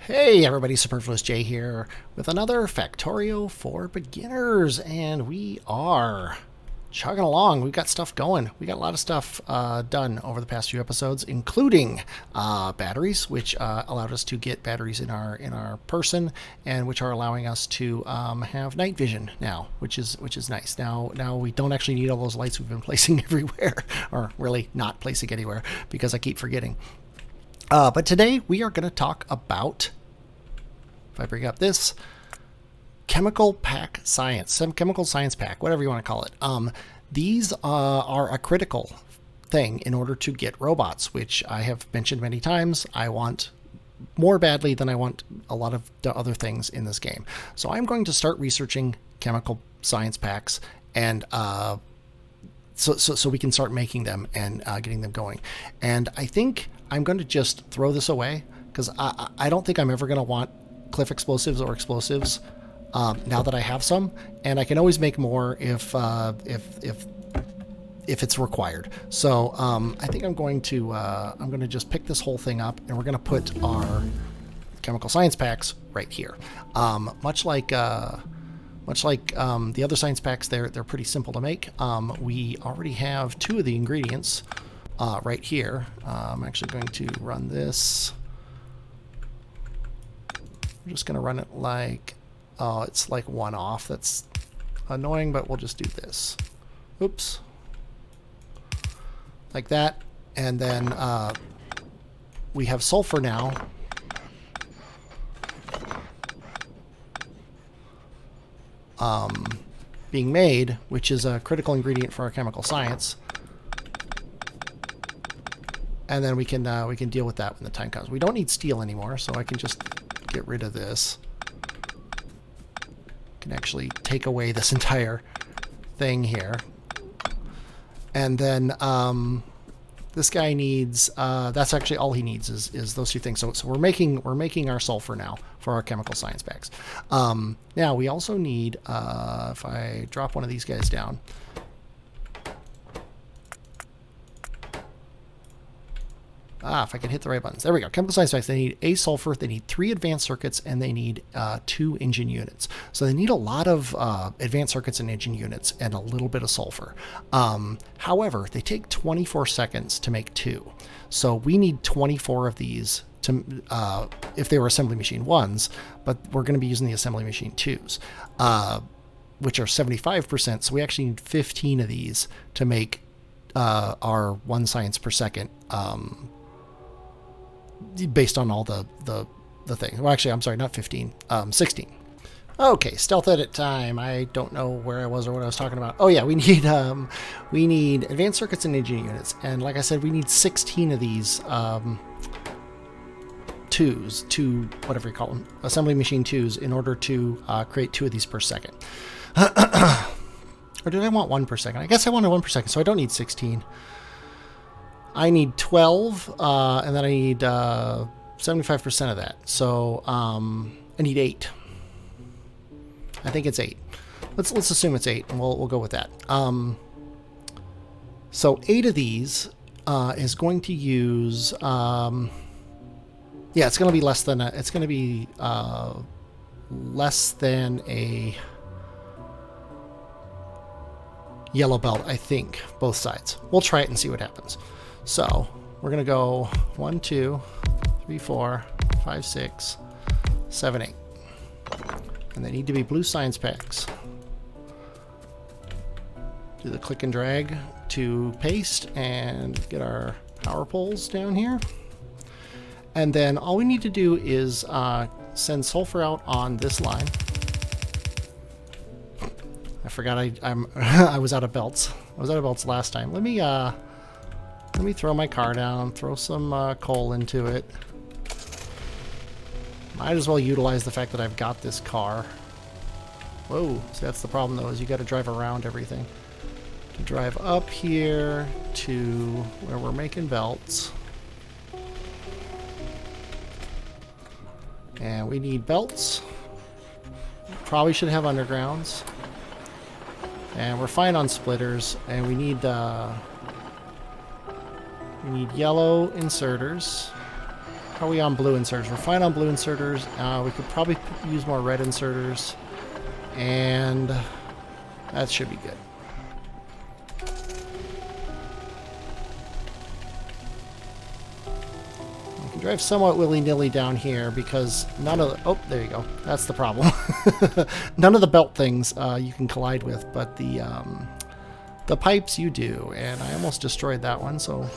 Hey everybody, Superfluous Jay here with another Factorio for beginners, and we are chugging along. We've got stuff going. We got a lot of stuff done over the past few episodes, including batteries, which allowed us to get batteries in our person, and which are allowing us to have night vision now, which is nice. Now we don't actually need all those lights we've been placing everywhere, or really not placing anywhere because I keep forgetting. But today we are going to talk about, if I bring up this, chemical pack science, some chemical science pack, whatever you want to call it. These are a critical thing in order to get robots, which I have mentioned many times. I want more badly than I want a lot of the other things in this game. So I'm going to start researching chemical science packs and so we can start making them and getting them going. And I think I'm going to just throw this away because I don't think I'm ever going to want cliff explosives or explosives now that I have some, and I can always make more if it's required. So I think I'm going to just pick this whole thing up, and we're going to put our chemical science packs right here. Much like the other science packs, they're pretty simple to make. We already have two of the ingredients right here. I'm actually going to run this. I'm just going to run it like, oh, it's like one off. That's annoying, but we'll just do this. Oops. Like that. And then we have sulfur now. Being made, which is a critical ingredient for our chemical science. And then we can deal with that when the time comes. We don't need steel anymore, so I can just get rid of this. Can actually take away this entire thing here. And then this guy needs, that's actually all he needs is those two things. So we're making our sulfur now for our chemical science packs. Now we also need, if I drop one of these guys down, if I can hit the right buttons. There we go. Chemical science packs. They need a sulfur. They need 3 advanced circuits, and they need 2 engine units. So they need a lot of advanced circuits and engine units, and a little bit of sulfur. However, they take 24 seconds to make 2. So we need 24 of these to, if they were assembly machine 1s, but we're going to be using the assembly machine 2s, which are 75%. So we actually need 15 of these to make our 1 science per second. Based on all the things. Well, actually, I'm sorry, not 15, 16. Okay, stealth edit time. I don't know where I was or what I was talking about. Oh yeah, we need advanced circuits and engine units, and like I said, we need 16 of these two, whatever you call them, assembly machine 2s, in order to create 2 of these per second. Or did I want 1 per second? I guess I wanted 1 per second, so I don't need 16. I need 12, and then I need 75% of that. So I need 8. I think it's 8. Let's assume it's 8, and we'll go with that. So 8 of these is going to use. Yeah, it's going to be less than a yellow belt, I think, both sides. We'll try it and see what happens. So we're going to go 1, 2, 3, 4, 5, 6, 7, 8. And they need to be blue science packs. Do the click and drag to paste and get our power poles down here. And then all we need to do is send sulfur out on this line. I forgot I was out of belts. I was out of belts last time. Let me throw my car down, throw some coal into it. Might as well utilize the fact that I've got this car. Whoa, so that's the problem though, is you got to drive around everything. To drive up here to where we're making belts. And we need belts. Probably should have undergrounds. And we're fine on splitters, and we need yellow inserters. How are we on blue inserters? We're fine on blue inserters. We could probably use more red inserters. And that should be good. We can drive somewhat willy-nilly down here because none of the... Oh, there you go. That's the problem. None of the belt things you can collide with, but the pipes you do. And I almost destroyed that one, so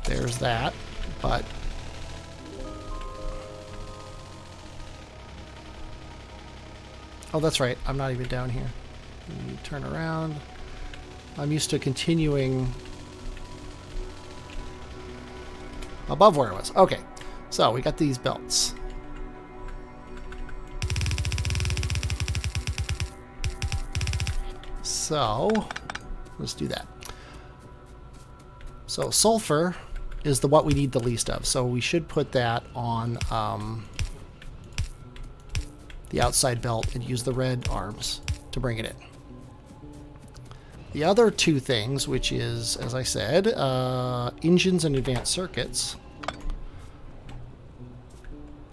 there's that. But... Oh, that's right. I'm not even down here. Let me turn around. I'm used to continuing above where I was. Okay, so we got these belts. So let's do that. So sulfur is what we need the least of. So we should put that on the outside belt and use the red arms to bring it in. The other two things, which is, as I said, engines and advanced circuits,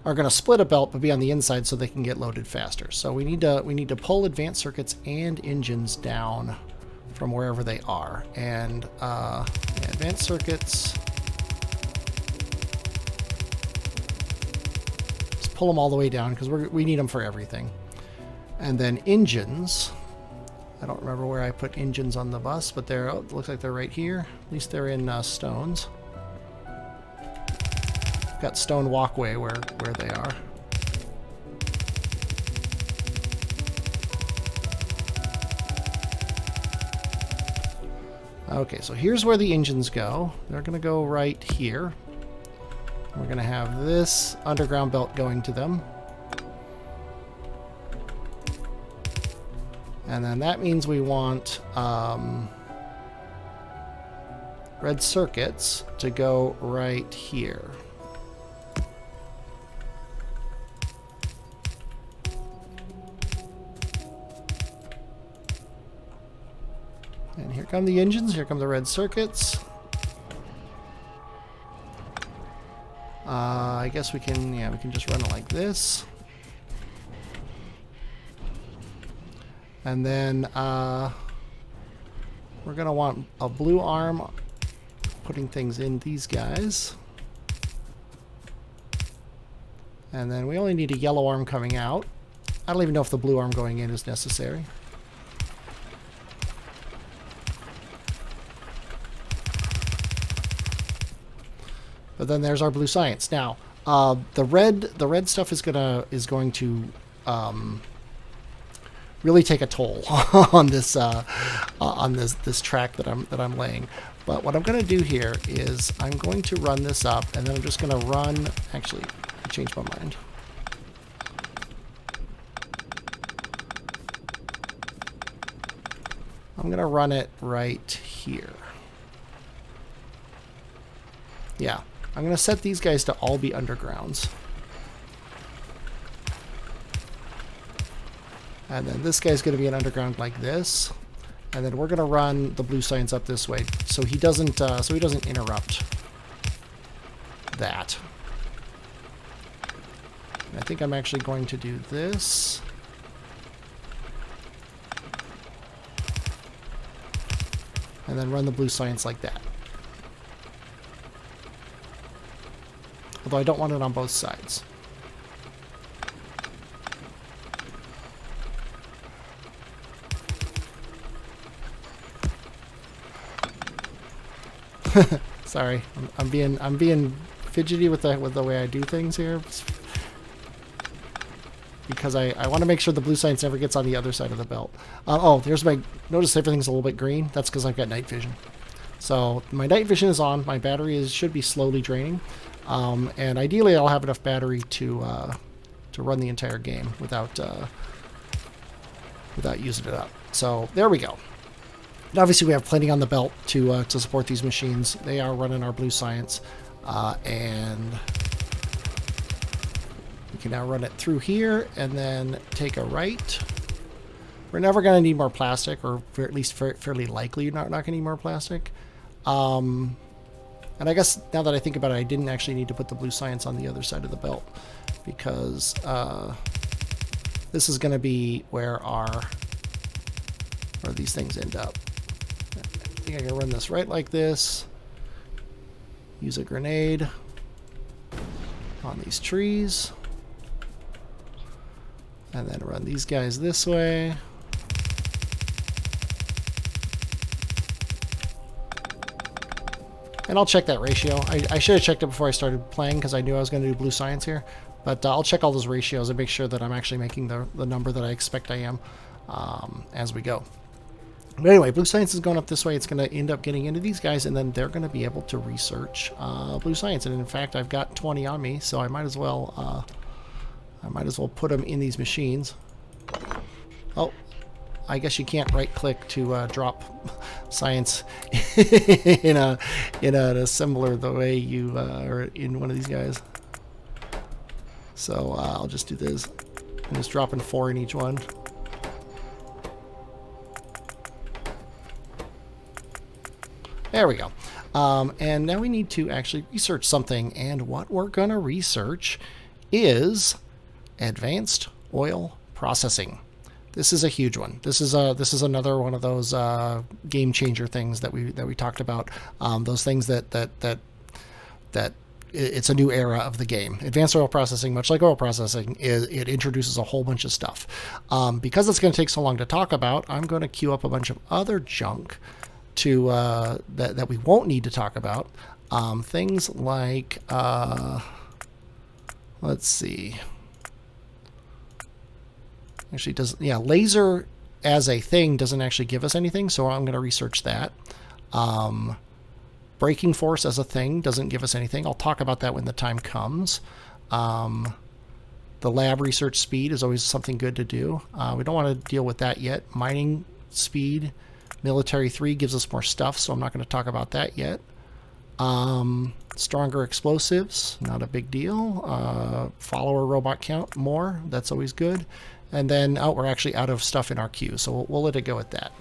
are going to split a belt but be on the inside so they can get loaded faster. So we need to pull advanced circuits and engines down from wherever they are. And advanced circuits, just pull them all the way down because we need them for everything. And then engines, I don't remember where I put engines on the bus, but they're, oh, it looks like they're right here. At least they're in stones. Got stone walkway where they are. Okay, so here's where the engines go. They're going to go right here. We're going to have this underground belt going to them. And then that means we want red circuits to go right here. And here come the engines, here come the red circuits. I guess we can just run it like this. And then we're going to want a blue arm putting things in these guys. And then we only need a yellow arm coming out. I don't even know if the blue arm going in is necessary. But then there's our blue science. Now, the red stuff is going to really take a toll on this this track that I'm laying. But what I'm going to do here is I'm going to run this up, and then I'm just going to run. Actually, I changed my mind. I'm going to run it right here. Yeah, I'm going to set these guys to all be undergrounds. And then this guy's going to be an underground like this. And then we're going to run the blue science up this way so he doesn't interrupt that. And I think I'm actually going to do this. And then run the blue science like that. Although I don't want it on both sides. Sorry, I'm being fidgety with the way I do things here, because I want to make sure the blue science never gets on the other side of the belt. Oh, there's my. Notice everything's a little bit green. That's because I've got night vision. So my night vision is on. My battery should be slowly draining, and ideally I'll have enough battery to run the entire game without using it up. So there we go. And obviously, we have plenty on the belt to support these machines. They are running our blue science, and we can now run it through here and then take a right. We're never going to need more plastic, or at least fairly likely you're not going to need more plastic. And I guess now that I think about it, I didn't actually need to put the blue science on the other side of the belt, because this is going to be where these things end up. I think I can run this right like this. Use a grenade on these trees. And then run these guys this way. And I'll check that ratio. I should have checked it before I started playing because I knew I was going to do blue science here. But I'll check all those ratios and make sure that I'm actually making the number that I expect I am as we go. But anyway, blue science is going up this way. It's going to end up getting into these guys, and then they're going to be able to research blue science. And in fact, I've got 20 on me, so I might as well put them in these machines. Oh, I guess you can't right-click to drop science in an assembler the way you are in one of these guys. So I'll just do this. I'm just dropping 4 in each one. There we go. And now we need to actually research something, and what we're going to research is advanced oil processing. This is a huge one. This is another one of those game changer things that we talked about. Those things that it's a new era of the game. Advanced oil processing, much like oil processing, it introduces a whole bunch of stuff. Because it's going to take so long to talk about, I'm going to queue up a bunch of other junk to that we won't need to talk about. Things like let's see. Actually, laser as a thing doesn't actually give us anything, so I'm going to research that. Braking force as a thing doesn't give us anything. I'll talk about that when the time comes. The lab research speed is always something good to do. We don't want to deal with that yet. Mining speed, military 3 gives us more stuff, so I'm not going to talk about that yet. Stronger explosives, not a big deal. Follower robot count, more. That's always good. And then, we're actually out of stuff in our queue, so we'll let it go at that.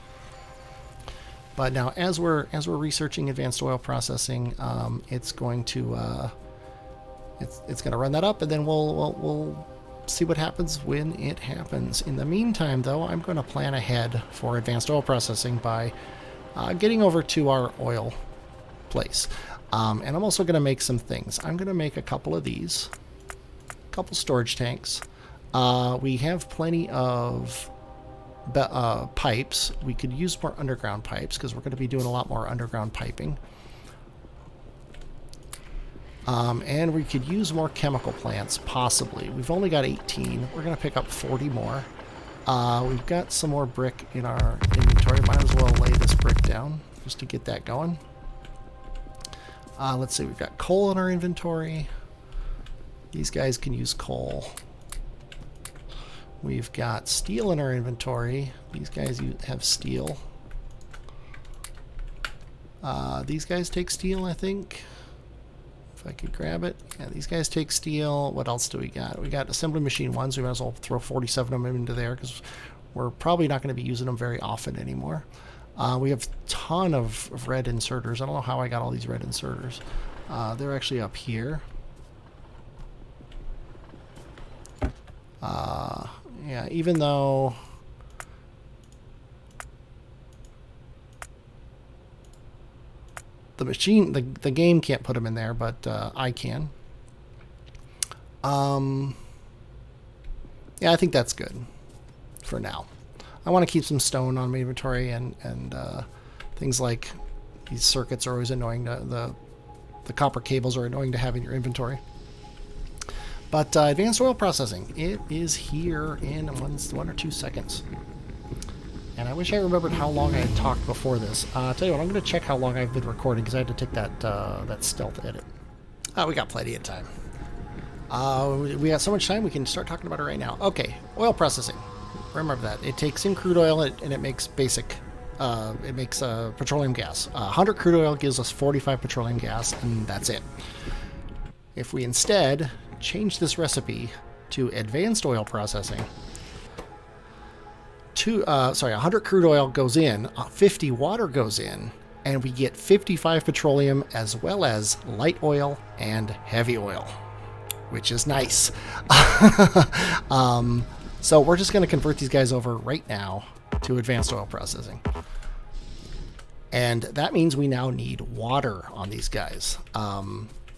But now, as we're researching advanced oil processing, it's going to run that up, and then we'll see what happens when it happens. In the meantime, though, I'm going to plan ahead for advanced oil processing by getting over to our oil place. And I'm also going to make some things. I'm going to make a couple of these, a couple storage tanks. We have plenty of pipes. We could use more underground pipes because we're going to be doing a lot more underground piping. And we could use more chemical plants, possibly. We've only got 18. We're going to pick up 40 more. We've got some more brick in our inventory. Might as well lay this brick down just to get that going. Let's see, we've got coal in our inventory. These guys can use coal. We've got steel in our inventory. These guys have steel. These guys take steel, I think. If I could grab it. Yeah, these guys take steel. What else do we got? We got assembly machine ones. We might as well throw 47 of them into there because we're probably not going to be using them very often anymore. We have a ton of red inserters. I don't know how I got all these red inserters. They're actually up here. Yeah, even though the machine, the game can't put them in there, but I can. Yeah, I think that's good for now. I want to keep some stone on my inventory, and things like these circuits are always annoying. The copper cables are annoying to have in your inventory. But advanced oil processing, it is here in 1 or 2 seconds. And I wish I remembered how long I had talked before this. I'll tell you what, I'm going to check how long I've been recording because I had to take that stealth edit. We got plenty of time. We got so much time we can start talking about it right now. Okay, oil processing. Remember that. It takes in crude oil and it makes petroleum gas. 100 crude oil gives us 45 petroleum gas, and that's it. If we instead change this recipe to advanced oil processing, 100 crude oil goes in, 50 water goes in, and we get 55 petroleum as well as light oil and heavy oil, which is nice. So we're just going to convert these guys over right now to advanced oil processing. And that means we now need water on these guys.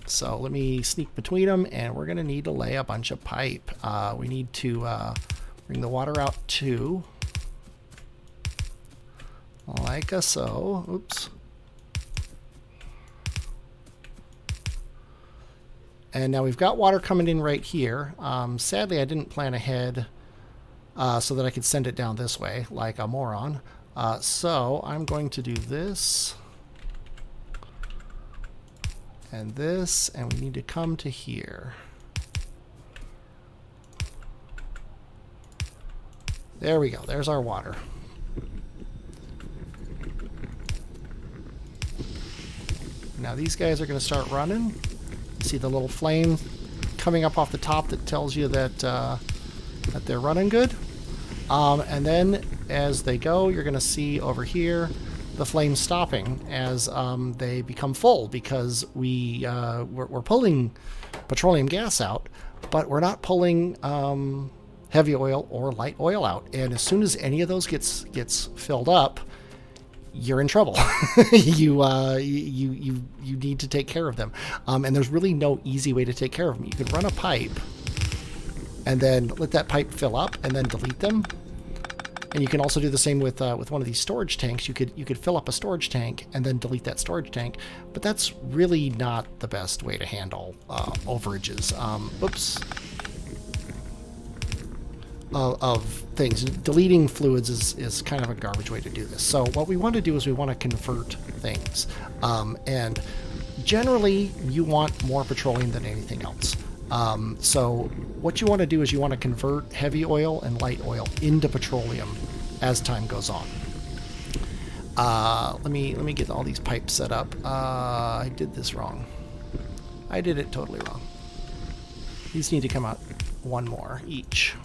So let me sneak between them, and we're going to need to lay a bunch of pipe. We need to bring the water out too. Like so. Oops. And now we've got water coming in right here. Sadly, I didn't plan ahead so that I could send it down this way like a moron. So I'm going to do this and this, and we need to come to here. There we go. There's our water. Now these guys are going to start running. See the little flame coming up off the top that tells you that that they're running good. And then as they go, you're going to see over here the flame stopping as they become full, because we're pulling petroleum gas out, but we're not pulling heavy oil or light oil out. And as soon as any of those gets filled up, you're in trouble. you need to take care of them. And there's really no easy way to take care of them. You could run a pipe and then let that pipe fill up and then delete them. And you can also do the same with one of these storage tanks. You could fill up a storage tank and then delete that storage tank, but that's really not the best way to handle overages. Oops. Of things. Deleting fluids is kind of a garbage way to do this. So what we want to do is we want to convert things. And generally, you want more petroleum than anything else. So what you want to do is you want to convert heavy oil and light oil into petroleum as time goes on. Let me get all these pipes set up. I did this wrong. I did it totally wrong. These need to come out one more each.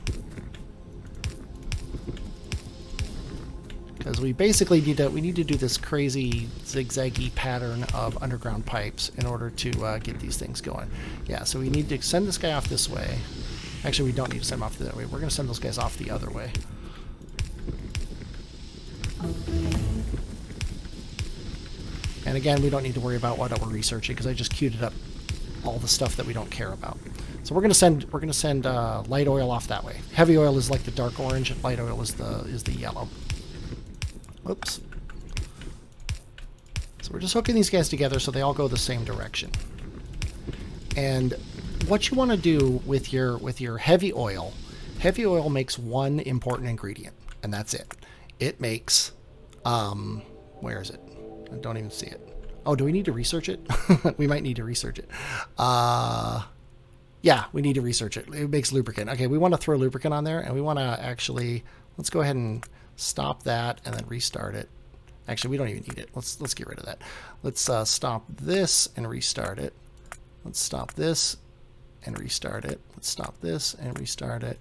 Because we basically need to do this crazy zigzaggy pattern of underground pipes in order to get these things going. Yeah, so we need to send this guy off this way. Actually, we don't need to send him off that way. We're going to send those guys off the other way. And again, we don't need to worry about what we're researching because I just queued it up all the stuff that we don't care about. So we're going to send light oil off that way. Heavy oil is like the dark orange. Light oil is the yellow. Oops. So we're just hooking these guys together so they all go the same direction. And what you want to do with your heavy oil makes one important ingredient, and that's it. It makes where is it? I don't even see it. Oh, do we need to research it? We might need to research it. Yeah, we need to research it. It makes lubricant. Okay, we want to throw lubricant on there, and we want to actually, let's go ahead and stop that and then restart it. Actually, we don't even need it. Let's get rid of that. Let's stop this and restart it. Let's stop this and restart it. Let's stop this and restart it.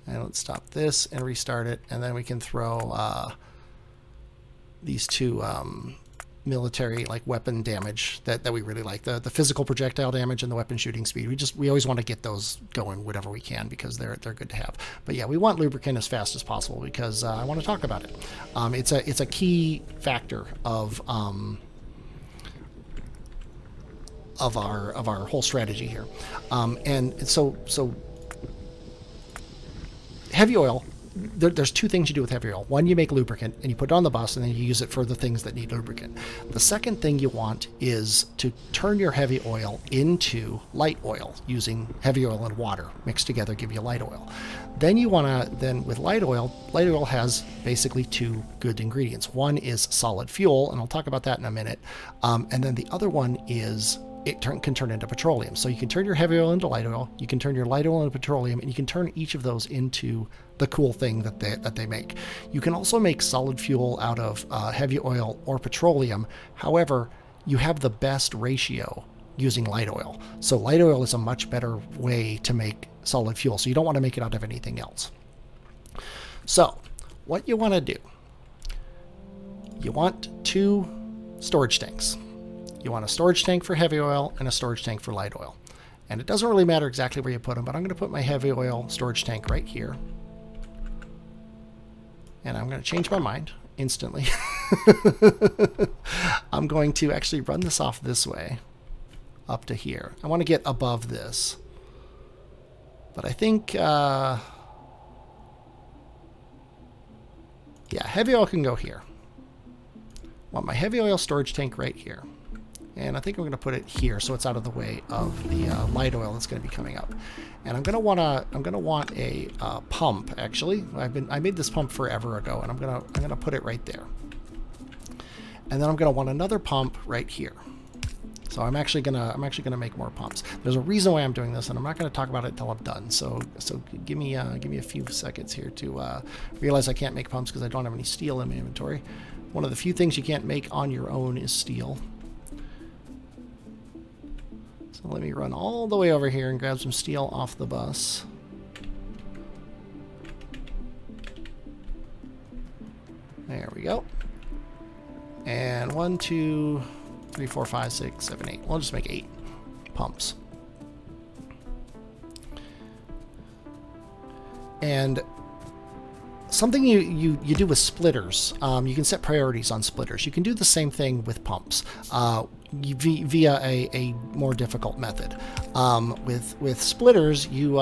And let's stop this and restart it. And then we can throw these two military weapon damage that we really like, the physical projectile damage and the weapon shooting speed. We always want to get those going whenever we can because they're good to have. But yeah, we want lubricant as fast as possible because I want to talk about it. It's a key factor of our whole strategy here. And so heavy oil. There's two things you do with heavy oil. One, you make lubricant and you put it on the bus and then you use it for the things that need lubricant. The second thing you want is to turn your heavy oil into light oil using heavy oil and water mixed together, give you light oil. Then you want to, with light oil has basically two good ingredients. One is solid fuel, and I'll talk about that in a minute. And then the other one is can turn into petroleum. So you can turn your heavy oil into light oil, you can turn your light oil into petroleum, and you can turn each of those into the cool thing that they make. You can also make solid fuel out of heavy oil or petroleum. However, you have the best ratio using light oil. So light oil is a much better way to make solid fuel. So you don't want to make it out of anything else. So what you want to do, you want two storage tanks. You want a storage tank for heavy oil and a storage tank for light oil. And it doesn't really matter exactly where you put them, but I'm going to put my heavy oil storage tank right here. And I'm going to change my mind instantly. I'm going to actually run this off this way up to here. I want to get above this. But I think, yeah, heavy oil can go here. I want my heavy oil storage tank right here. And I think I'm going to put it here so it's out of the way of the light oil that's going to be coming up. And I'm going to want a pump. Actually, I made this pump forever ago, and I'm going to put it right there. And then I'm going to want another pump right here. So I'm actually gonna make more pumps. There's a reason why I'm doing this, and I'm not going to talk about it until I'm done. So give me a few seconds here to realize I can't make pumps because I don't have any steel in my inventory. One of the few things you can't make on your own is steel. So let me run all the way over here and grab some steel off the bus. There we go. And 1, 2, 3, 4, 5, 6, 7, 8. We'll just make 8 pumps. And something you do with splitters, you can set priorities on splitters. You can do the same thing with pumps via a more difficult method. With splitters, you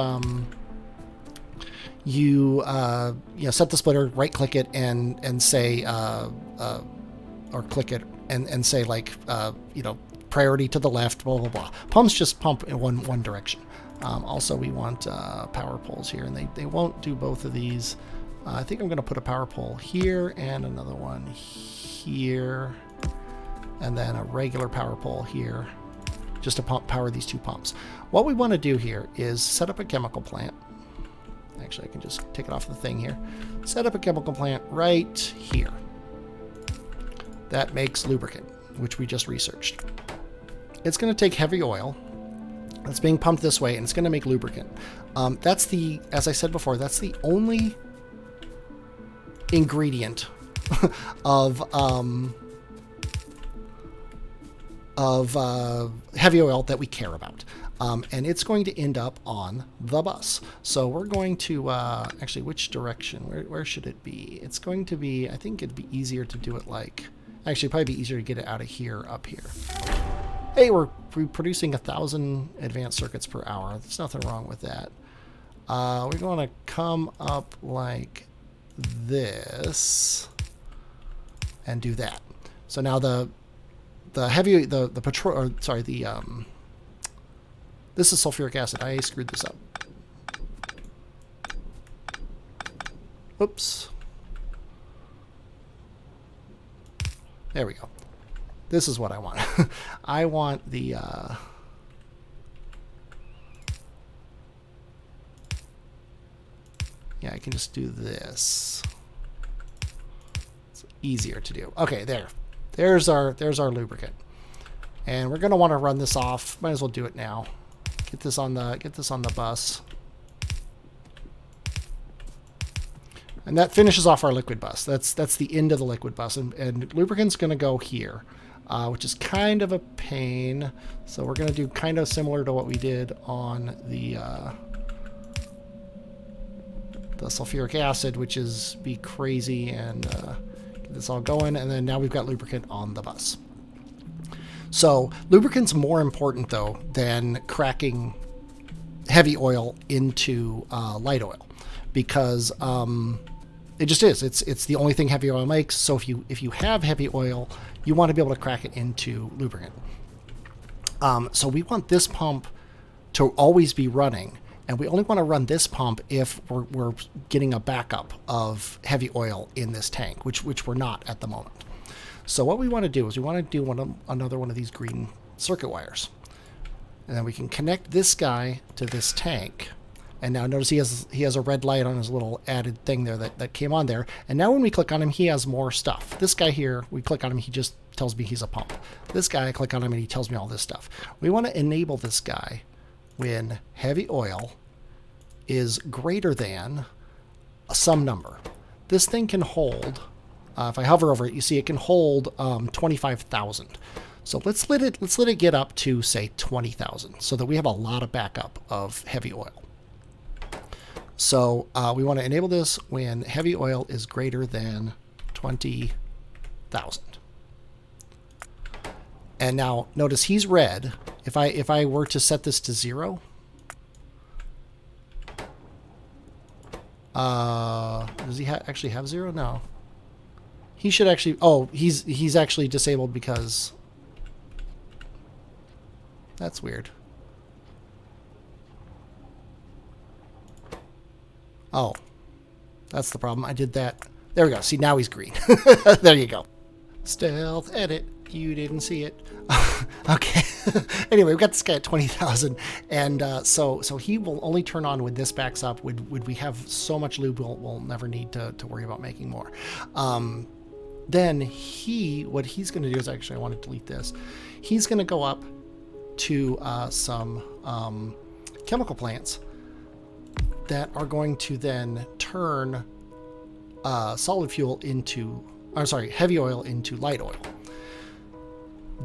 set the splitter, right click it, and say or click it and say like priority to the left, blah blah blah. Pumps just pump in one direction. Also, we want power poles here, and they won't do both of these. I think I'm going to put a power pole here and another one here, and then a regular power pole here, just to power these two pumps. What we want to do here is set up a chemical plant. Actually, I can just take it off the thing here. Set up a chemical plant right here. That makes lubricant, which we just researched. It's going to take heavy oil that's being pumped this way, and it's going to make lubricant. That's as I said before, that's the only ingredient of heavy oil that we care about. And it's going to end up on the bus. So we're going to, actually, which direction? Where should it be? It's going to be, I think it'd be easier to do it like, actually, it'd probably be easier to get it out of here, up here. Hey, we're producing 1,000 advanced circuits per hour. There's nothing wrong with that. We're going to come up like this and do that. So now the petrol, or sorry, this is sulfuric acid. I screwed this up. Oops. There we go. This is what I want. I want the yeah, I can just do this. It's easier to do. Okay, there's our lubricant. And we're gonna want to run this off. Might as well do it now. Get this on the bus. And that finishes off our liquid bus. That's the end of the liquid bus. And lubricant's gonna go here, which is kind of a pain. So we're gonna do kind of similar to what we did on the sulfuric acid, which is be crazy and get this all going. And then now we've got lubricant on the bus. So lubricant's more important though than cracking heavy oil into light oil, because it just is. It's the only thing heavy oil makes. So if you have heavy oil, you want to be able to crack it into lubricant. So we want this pump to always be running, and we only want to run this pump if we're getting a backup of heavy oil in this tank, which we're not at the moment. So what we want to do is we want to do another one of these green circuit wires. And then we can connect this guy to this tank. And now notice he has a red light on his little added thing there that came on there. And now when we click on him, he has more stuff. This guy here, we click on him, he just tells me he's a pump. This guy, I click on him and he tells me all this stuff. We want to enable this guy when heavy oil is greater than some number. This thing can hold if I hover over it, you see it can hold 25,000. So let's let it get up to, say, 20,000 so that we have a lot of backup of heavy oil. So we want to enable this when heavy oil is greater than 20,000. And now notice he's red. If I were to set this to 0, does he actually have 0? No. He should actually. Oh, he's actually disabled because that's weird. Oh, that's the problem. I did that. There we go. See, now he's green. There you go. Stealth edit. You didn't see it. Okay. Anyway, we've got this guy at 20,000, and so he will only turn on when this backs up. Would we have so much lube, we'll never need to worry about making more. Then what he's going to do is, actually, I want to delete this. He's going to go up to some chemical plants that are going to then turn solid fuel into, I'm sorry, heavy oil into light oil.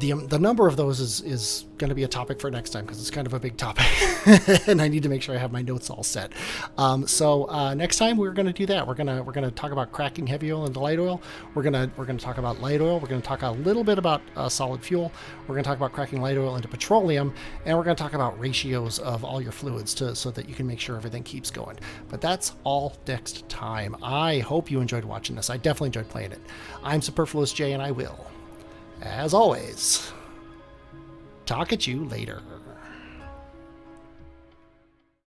The number of those is going to be a topic for next time because it's kind of a big topic, and I need to make sure I have my notes all set. So next time we're going to do that. We're gonna talk about cracking heavy oil into light oil. We're gonna talk about light oil. We're gonna talk a little bit about solid fuel. We're gonna talk about cracking light oil into petroleum, and we're gonna talk about ratios of all your fluids so that you can make sure everything keeps going. But that's all next time. I hope you enjoyed watching this. I definitely enjoyed playing it. I'm Superfluous Jay, and I will, as always, talk at you later.